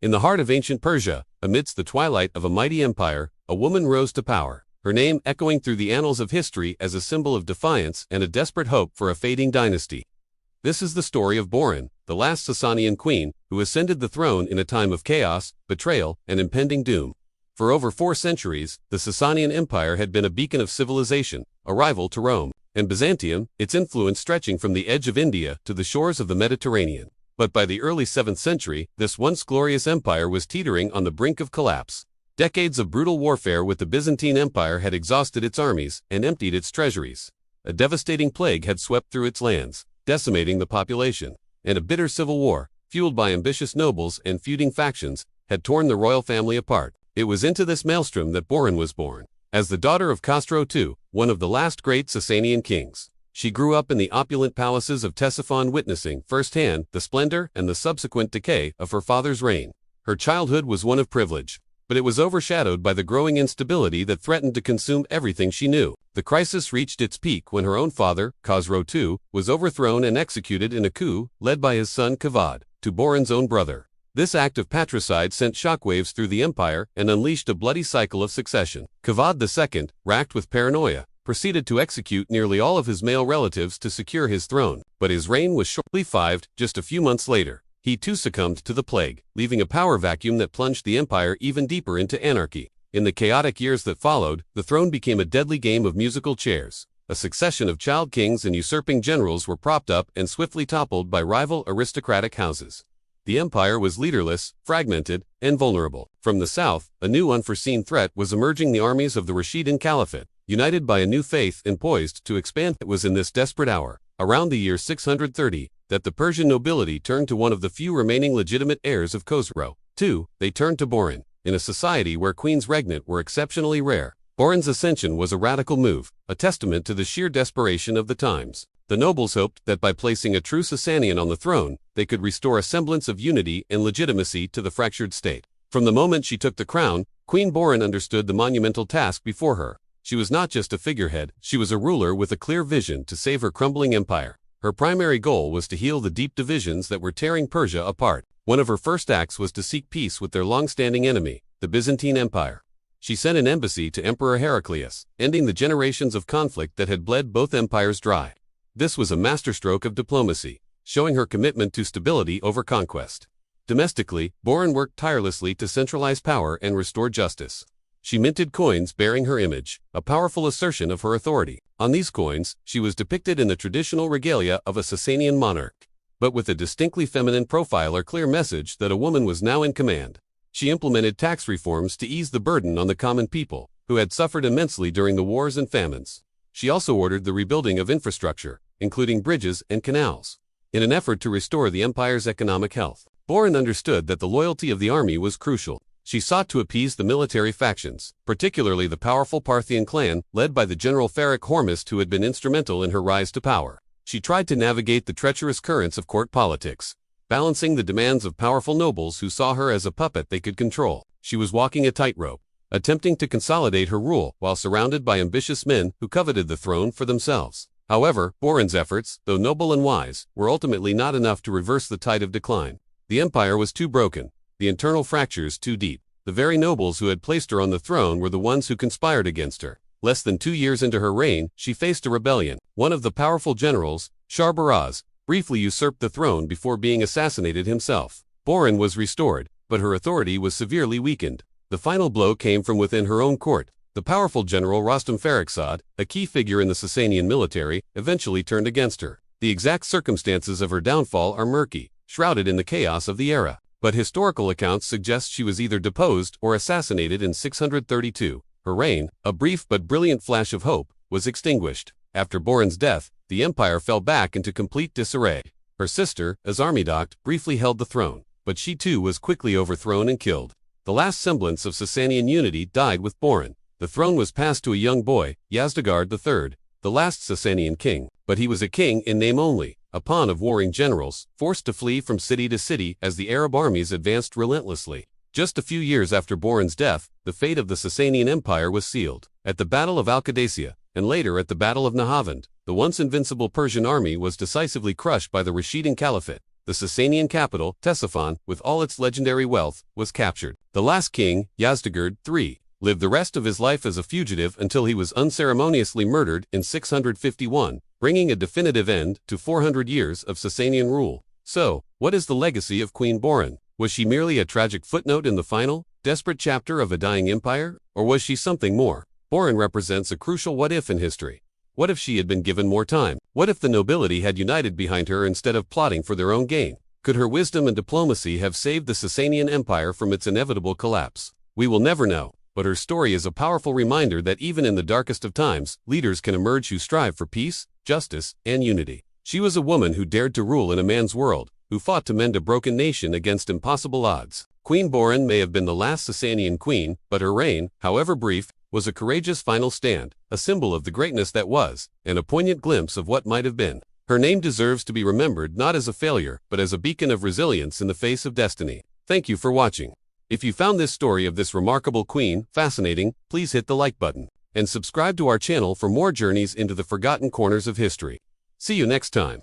In the heart of ancient Persia, amidst the twilight of a mighty empire, a woman rose to power, her name echoing through the annals of history as a symbol of defiance and a desperate hope for a fading dynasty. This is the story of Boran, the last Sasanian queen, who ascended the throne in a time of chaos, betrayal, and impending doom. For over 4 centuries, the Sasanian Empire had been a beacon of civilization, a rival to Rome and Byzantium, its influence stretching from the edge of India to the shores of the Mediterranean. But by the early 7th century, this once glorious empire was teetering on the brink of collapse. Decades of brutal warfare with the Byzantine Empire had exhausted its armies and emptied its treasuries. A devastating plague had swept through its lands, decimating the population, and a bitter civil war, fueled by ambitious nobles and feuding factions, had torn the royal family apart. It was into this maelstrom that Boran was born. As the daughter of Khosrow II, one of the last great Sasanian kings, she grew up in the opulent palaces of Ctesiphon, witnessing firsthand the splendor and the subsequent decay of her father's reign. Her childhood was one of privilege, but it was overshadowed by the growing instability that threatened to consume everything she knew. The crisis reached its peak when her own father, Khosrow II, was overthrown and executed in a coup led by his son Kavad, to Boran's own brother. This act of patricide sent shockwaves through the empire and unleashed a bloody cycle of succession. Kavad II, racked with paranoia, proceeded to execute nearly all of his male relatives to secure his throne, but his reign was short-lived. Just a few months later, he too succumbed to the plague, leaving a power vacuum that plunged the empire even deeper into anarchy. In the chaotic years that followed, the throne became a deadly game of musical chairs. A succession of child kings and usurping generals were propped up and swiftly toppled by rival aristocratic houses. The empire was leaderless, fragmented, and vulnerable. From the south, a new unforeseen threat was emerging: the armies of the Rashidun Caliphate, united by a new faith and poised to expand. It was in this desperate hour, around the year 630, that the Persian nobility turned to one of the few remaining legitimate heirs of Khosrow II. They turned to Boran. In a society where queens regnant were exceptionally rare, Boran's ascension was a radical move, a testament to the sheer desperation of the times. The nobles hoped that by placing a true Sasanian on the throne, they could restore a semblance of unity and legitimacy to the fractured state. From the moment she took the crown, Queen Boran understood the monumental task before her. She was not just a figurehead, she was a ruler with a clear vision to save her crumbling empire. Her primary goal was to heal the deep divisions that were tearing Persia apart. One of her first acts was to seek peace with their long-standing enemy, the Byzantine Empire. She sent an embassy to Emperor Heraclius, ending the generations of conflict that had bled both empires dry. This was a masterstroke of diplomacy, showing her commitment to stability over conquest. Domestically, Boran worked tirelessly to centralize power and restore justice. She minted coins bearing her image, a powerful assertion of her authority. On these coins, she was depicted in the traditional regalia of a Sasanian monarch, but with a distinctly feminine profile or clear message that a woman was now in command. She implemented tax reforms to ease the burden on the common people, who had suffered immensely during the wars and famines. She also ordered the rebuilding of infrastructure, including bridges and canals, in an effort to restore the empire's economic health. Boran understood that the loyalty of the army was crucial. She sought to appease the military factions, particularly the powerful Parthian clan, led by the general Farik Hormizd, who had been instrumental in her rise to power. She tried to navigate the treacherous currents of court politics, balancing the demands of powerful nobles who saw her as a puppet they could control. She was walking a tightrope, attempting to consolidate her rule while surrounded by ambitious men who coveted the throne for themselves. However, Boran's efforts, though noble and wise, were ultimately not enough to reverse the tide of decline. The empire was too broken, the internal fractures too deep. The very nobles who had placed her on the throne were the ones who conspired against her. Less than 2 years into her reign, she faced a rebellion. One of the powerful generals, Shar-Baraz, briefly usurped the throne before being assassinated himself. Boran was restored, but her authority was severely weakened. The final blow came from within her own court. The powerful general Rostam Farrukhzad, a key figure in the Sasanian military, eventually turned against her. The exact circumstances of her downfall are murky, shrouded in the chaos of the era, but historical accounts suggest she was either deposed or assassinated in 632. Her reign, a brief but brilliant flash of hope, was extinguished. After Boran's death, the empire fell back into complete disarray. Her sister, Azarmidokht, briefly held the throne, but she too was quickly overthrown and killed. The last semblance of Sasanian unity died with Boran. The throne was passed to a young boy, Yazdegerd III, the last Sasanian king, but he was a king in name only, a pawn of warring generals, forced to flee from city to city as the Arab armies advanced relentlessly. Just a few years after Boran's death, the fate of the Sasanian Empire was sealed. At the Battle of Al-Qadisiyah, and later at the Battle of Nahavand, the once invincible Persian army was decisively crushed by the Rashidun Caliphate. the Sasanian capital, Ctesiphon, with all its legendary wealth, was captured. The last king, Yazdegerd III, lived the rest of his life as a fugitive until he was unceremoniously murdered in 651, bringing a definitive end to 400 years of Sasanian rule. So, what is the legacy of Queen Boran? Was she merely a tragic footnote in the final, desperate chapter of a dying empire? Or was she something more? Boran represents a crucial what-if in history. What if she had been given more time? What if the nobility had united behind her instead of plotting for their own gain? Could her wisdom and diplomacy have saved the Sasanian Empire from its inevitable collapse? We will never know, but her story is a powerful reminder that even in the darkest of times, leaders can emerge who strive for peace, justice, and unity. She was a woman who dared to rule in a man's world, who fought to mend a broken nation against impossible odds. Queen Boran may have been the last Sasanian queen, but her reign, however brief, was a courageous final stand, a symbol of the greatness that was, and a poignant glimpse of what might have been. Her name deserves to be remembered not as a failure, but as a beacon of resilience in the face of destiny. Thank you for watching. If you found this story of this remarkable queen fascinating, please hit the like button, and subscribe to our channel for more journeys into the forgotten corners of history. See you next time.